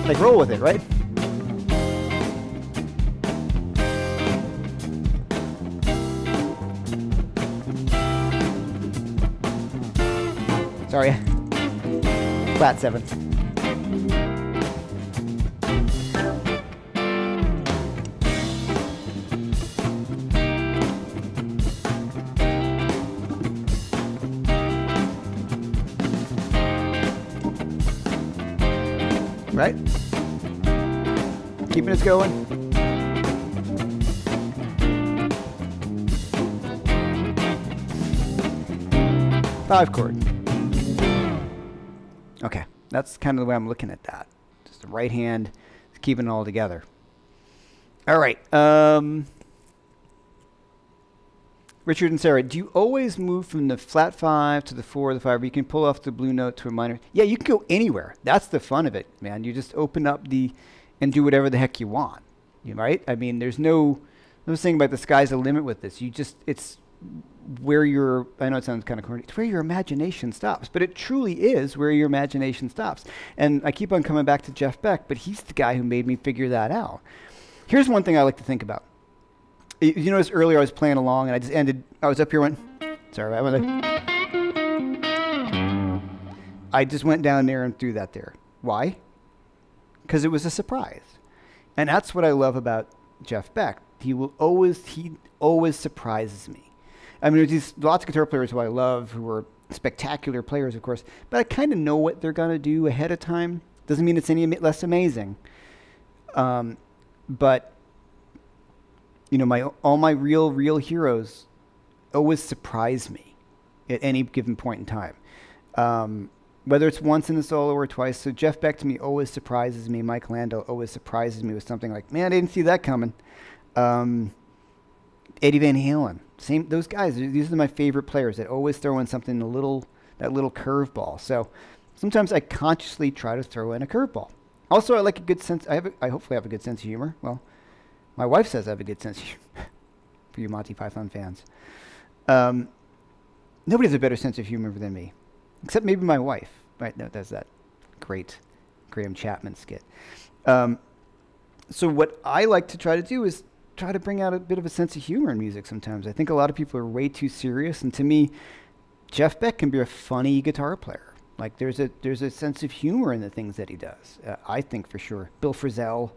Like roll with it, right? Sorry. Flat 7th. Right? Keeping us going. Five chord. Okay, that's kind of the way I'm looking at that. Just the right hand, keeping it all together. All right. Richard and Sarah, do you always move from the flat 5 to the 4 or the 5? Or you can pull off the blue note to a minor. Yeah, you can go anywhere. That's the fun of it, man. You just open up and do whatever the heck you want. Right? I mean, there's no saying about the sky's the limit with this. It's where I know it sounds kind of corny, it's where your imagination stops. But it truly is where your imagination stops. And I keep on coming back to Jeff Beck, but he's the guy who made me figure that out. Here's one thing I like to think about. You notice earlier I was playing along and I was up here I just went down there and threw that there. Why? Because it was a surprise. And that's what I love about Jeff Beck. He always surprises me. I mean, there's lots of guitar players who I love who are spectacular players, of course, but I kind of know what they're going to do ahead of time. Doesn't mean it's any less amazing. But you know, all my real heroes always surprise me at any given point in time. Whether it's once in the solo or twice. So Jeff Beck to me always surprises me. Mike Landau always surprises me with something like, man, I didn't see that coming. Eddie Van Halen, same. Those guys, these are my favorite players that always throw in something that little curveball. So sometimes I consciously try to throw in a curveball. Also, I like a good sense. I hopefully have a good sense of humor. Well, my wife says I have a good sense of humor. For you Monty Python fans, nobody has a better sense of humor than me, except maybe my wife. Right? No, that's that great Graham Chapman skit. So what I like to try to do is try to bring out a bit of a sense of humor in music sometimes. I think a lot of people are way too serious, and to me, Jeff Beck can be a funny guitar player. Like there's a sense of humor in the things that he does. I think for sure. Bill Frisell,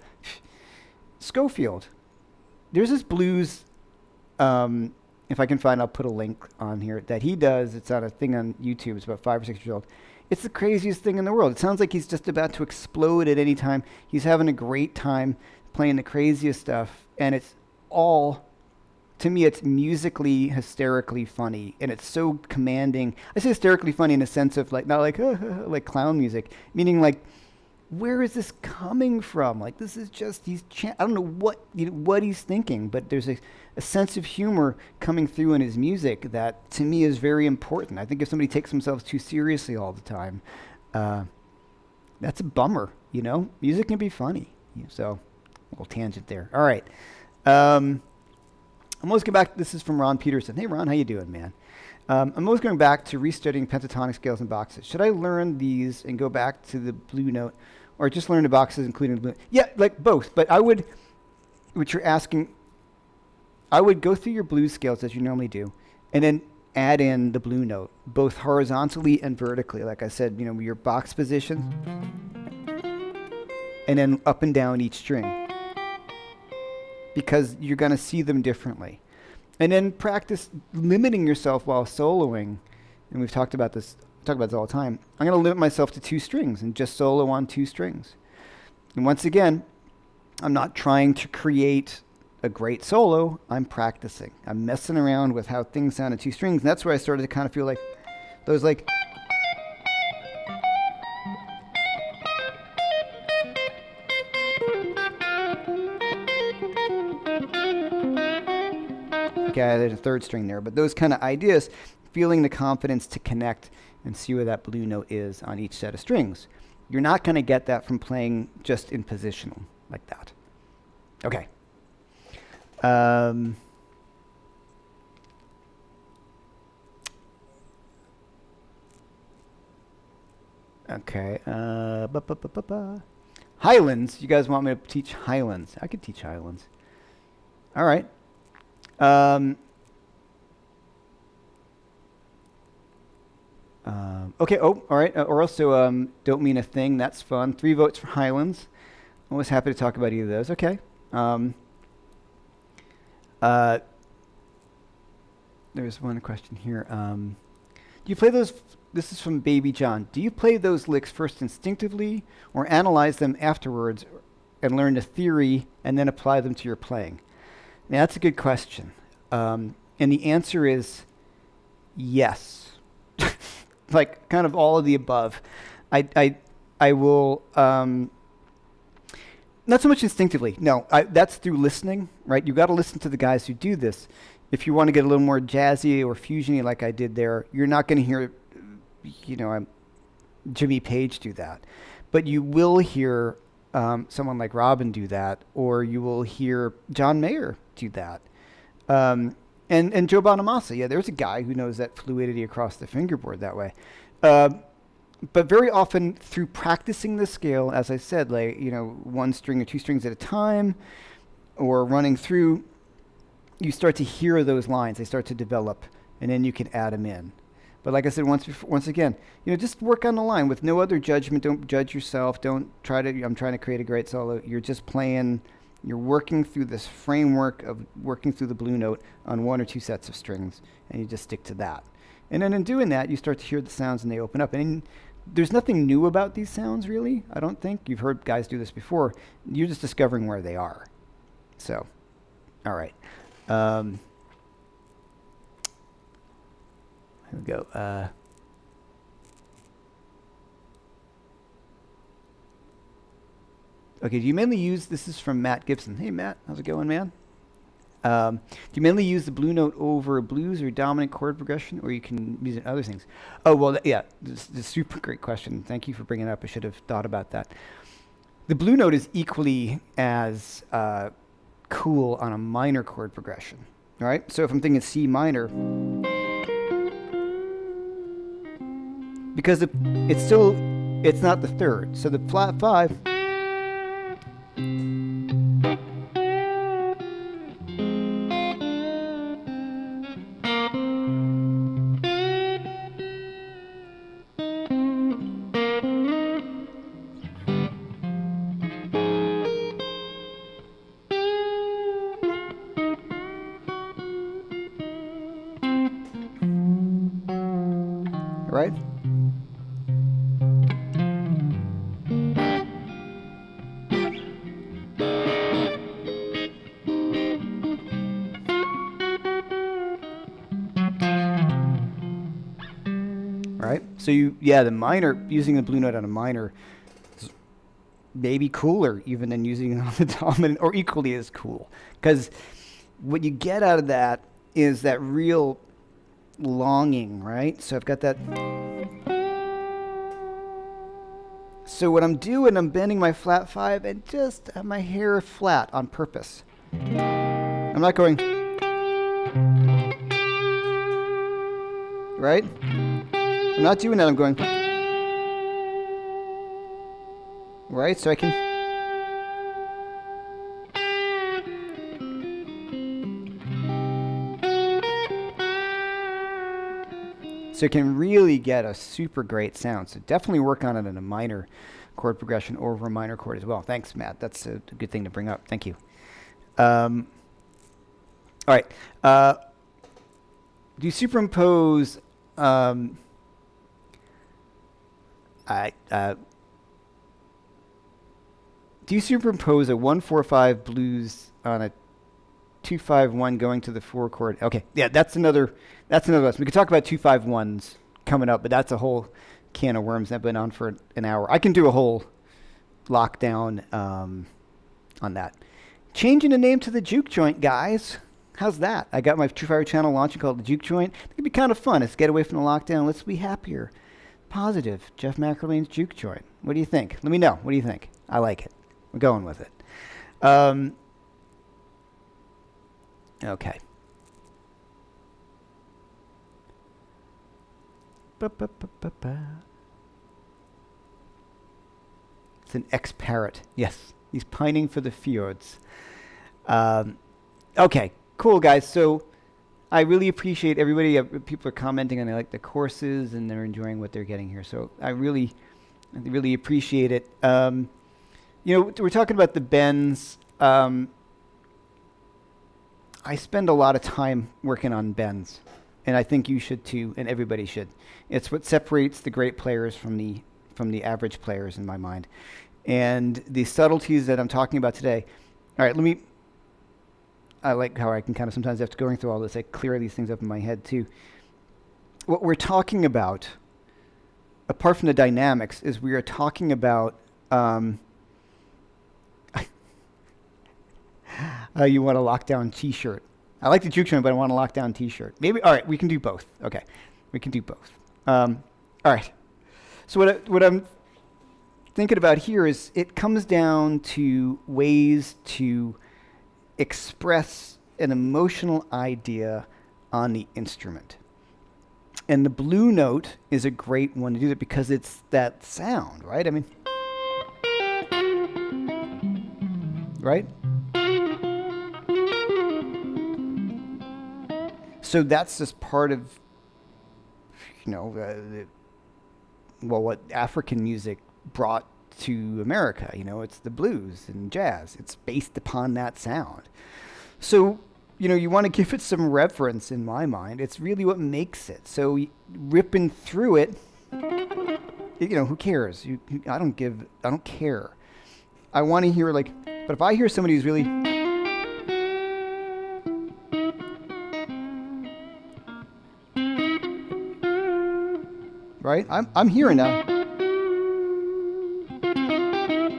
Schofield. There's this blues, if I can find, I'll put a link on here, that he does. It's on a thing on YouTube. It's about 5 or 6 years old. It's the craziest thing in the world. It sounds like he's just about to explode at any time. He's having a great time playing the craziest stuff, and it's all, to me, it's musically hysterically funny, and it's so commanding. I say hysterically funny in a sense of like, not like like clown music, meaning like, where is this coming from? Like, this is just, I don't know what he's thinking, but there's a sense of humor coming through in his music that to me is very important. I think if somebody takes themselves too seriously all the time, that's a bummer, you know? Music can be funny. So, a little tangent there. All right. I'm always going back, this is from Ron Peterson. Hey Ron, how you doing, man? I'm always going back to restudying pentatonic scales and boxes. Should I learn these and go back to the blue note, or just learn the boxes including the blue? Yeah, like both. But I would, what you're asking, I would go through your blues scales as you normally do, and then add in the blue note, both horizontally and vertically. Like I said, you know, your box positions, and then up and down each string, because you're going to see them differently. And then practice limiting yourself while soloing. And we've talked about this all the time. I'm going to limit myself to 2 strings and just solo on 2 strings. And once again, I'm not trying to create a great solo. I'm practicing. I'm messing around with how things sound in 2 strings. And that's where I started to kind of feel like those like... Okay, there's a 3rd string there, but those kind of ideas, feeling the confidence to connect and see where that blue note is on each set of strings. You're not going to get that from playing just in positional like that. Okay. Okay. Highlands. You guys want me to teach Highlands? I could teach Highlands. All right. Okay, oh, all right. Or also, don't mean a thing. That's fun. 3 votes for Highlands. Always happy to talk about either of those. Okay. There's one question here. Do you play those? This is from Baby John. Do you play those licks first instinctively, or analyze them afterwards, and learn the theory, and then apply them to your playing? Now, that's a good question. And the answer is yes. Like kind of all of the above. I will, not so much instinctively. No, that's through listening, right? You got to listen to the guys who do this. If you want to get a little more jazzy or fusiony like I did there, you're not going to hear, you know, Jimmy Page do that. But you will hear someone like Robin do that, or you will hear John Mayer do that. And Joe Bonamassa, yeah, there's a guy who knows that fluidity across the fingerboard that way. But very often through practicing the scale, as I said, like, you know, 1 string or 2 strings at a time, or running through, you start to hear those lines. They start to develop, and then you can add them in. But like I said, once again, you know, just work on the line with no other judgment. Don't judge yourself. Don't try to, I'm trying to create a great solo. You're just playing. You're working through this framework of working through the blue note on 1 or 2 sets of strings, and you just stick to that. And then in doing that, you start to hear the sounds and they open up. And there's nothing new about these sounds, really. I don't think. You've heard guys do this before. You're just discovering where they are. So, all right. Here we go. Okay, do you mainly use, this is from Matt Gibson. Hey, Matt, how's it going, man? Do you mainly use the blue note over blues or dominant chord progression, or you can use it in other things? Oh, well, yeah, this is a super great question. Thank you for bringing it up. I should have thought about that. The blue note is equally as cool on a minor chord progression, all right? So if I'm thinking C minor, because it's not the third. So the flat 5, right? Right? So the minor, using the blue note on a minor is maybe cooler even than using it on the dominant, or equally as cool. Because what you get out of that is that real longing, right? So I've got that. So what I'm doing, I'm bending my flat 5 and just have my hair flat on purpose. I'm not going, right? I'm not doing that, I'm going, right? So I can, so it can really get a super great sound. So definitely work on it in a minor chord progression or over a minor chord as well. Thanks, Matt. That's a good thing to bring up. Thank you. All right. Do you superimpose do you superimpose a 1-4-5 blues on a 2-5-1 going to the 4 chord? Okay, yeah, that's another lesson. We could talk about 2-5-1s coming up, but that's a whole can of worms that been on for an hour. I can do a whole lockdown on that. Changing the name to the Juke Joint, guys. How's that? I got my TrueFire channel launching called the Juke Joint. It'd be kind of fun. Let's get away from the lockdown. Let's be happier. Positive. Jeff-McErlain's Juke Joint. What do you think? Let me know. What do you think? I like it. We're going with it. Okay. It's an ex-parrot. Yes, he's pining for the fjords. Okay, cool, guys. So I really appreciate everybody. People are commenting and they like the courses and they're enjoying what they're getting here. So I really appreciate it. We're talking about the bends. I spend a lot of time working on bends, and I think you should too, and everybody should. It's what separates the great players from the average players in my mind. And the subtleties that I'm talking about today. All right, I like how I can kind of sometimes after going through all this, I clear these things up in my head too. What we're talking about, apart from the dynamics, is we are talking about you want a lockdown T-shirt. I like the Juke Joint, but I want a lockdown T-shirt. Maybe. All right, we can do both. Okay, we can do both. All right. So what I'm thinking about here is it comes down to ways to express an emotional idea on the instrument. And the blue note is a great one to do that because it's that sound, right? I mean, right? So that's just part of, what African music brought to America. It's the blues and jazz. It's based upon that sound. So, you want to give it some reverence in my mind. It's really what makes it. So ripping through it, who cares? I don't care. I want to hear but if I hear somebody who's really, right? I'm hearing that.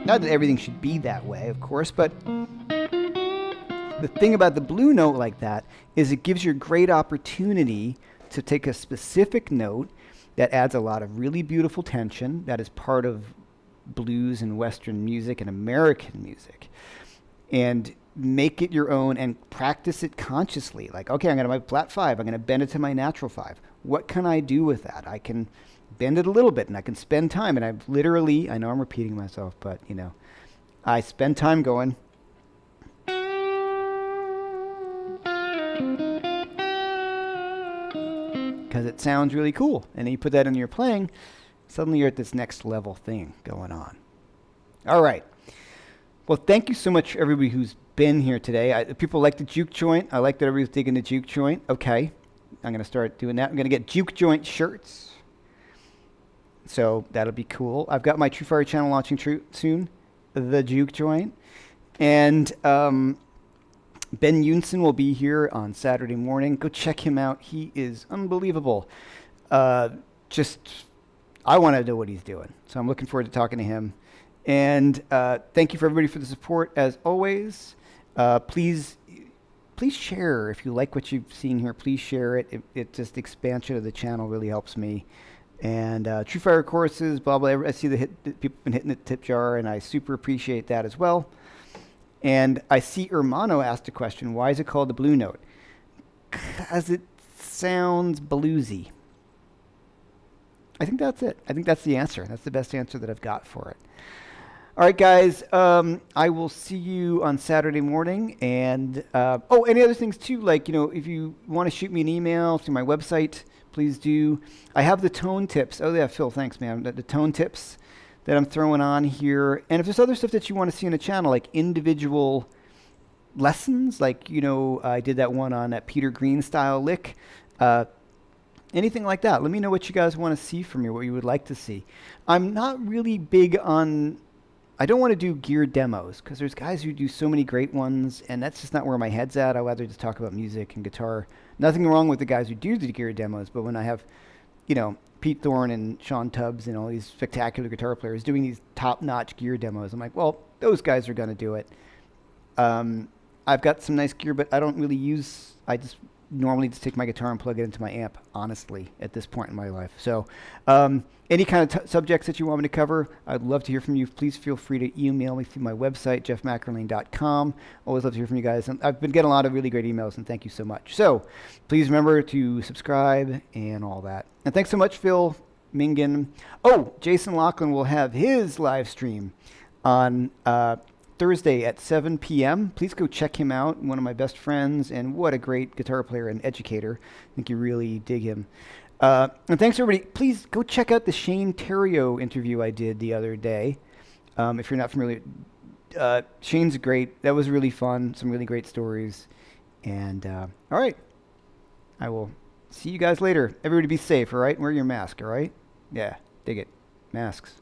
Not that everything should be that way, of course, but the thing about the blue note like that is it gives you a great opportunity to take a specific note that adds a lot of really beautiful tension that is part of blues and Western music and American music, and make it your own and practice it consciously. Like, okay, I'm going to my flat 5. I'm going to bend it to my natural 5. What can I do with that? I can bend it a little bit and I can spend time. And I've literally, I know I'm repeating myself, but I spend time going, because it sounds really cool. And then you put that in your playing, suddenly you're at this next level thing going on. All right. Well, thank you so much for everybody who's been here today. People like the juke joint. I like that everybody's digging the juke joint. Okay. I'm going to start doing that. I'm going to get juke joint shirts. So that'll be cool. I've got my TrueFire channel launching soon, the juke joint. And Ben Younson will be here on Saturday morning. Go check him out. He is unbelievable. I want to know what he's doing. So I'm looking forward to talking to him. And thank you for everybody for the support, as always. Please share if you like what you've seen here. Please share it. It just expansion of the channel really helps me. And TrueFire courses, blah, blah. I see the people have been hitting the tip jar, and I super appreciate that as well. And I see Hermano asked a question. Why is it called the blue note? Because it sounds bluesy. I think that's it. I think that's the answer. That's the best answer that I've got for it. All right, guys. I will see you on Saturday morning. And any other things too? If you want to shoot me an email through my website, please do. I have the tone tips. Oh yeah, Phil, thanks, man. The tone tips that I'm throwing on here. And if there's other stuff that you want to see on the channel, like individual lessons, I did that one on that Peter Green style lick. Anything like that, let me know what you guys want to see from me, what you would like to see. I'm not really big on, I don't want to do gear demos because there's guys who do so many great ones, and that's just not where my head's at. I'd rather just talk about music and guitar. Nothing wrong with the guys who do the gear demos, but when I have, Pete Thorne and Sean Tubbs and all these spectacular guitar players doing these top-notch gear demos, I'm like, well, those guys are going to do it. I've got some nice gear, but I don't really I just normally just take my guitar and plug it into my amp, honestly, at this point in my life. So any kind of subjects that you want me to cover, I'd love to hear from you. Please feel free to email me through my website, jeffmcearlain.com. Always love to hear from you guys. And I've been getting a lot of really great emails, and thank you so much. So please remember to subscribe and all that. And thanks so much, Phil Mingan. Oh, Jason Laughlin will have his live stream on Thursday at 7 p.m. Please go check him out. One of my best friends, and what a great guitar player and educator. I think you really dig him. And thanks, everybody. Please go check out the Shane Theriot interview I did the other day. If you're not familiar, Shane's great. That was really fun. Some really great stories. And all right. I will see you guys later. Everybody be safe, all right? Wear your mask, all right? Yeah, dig it. Masks.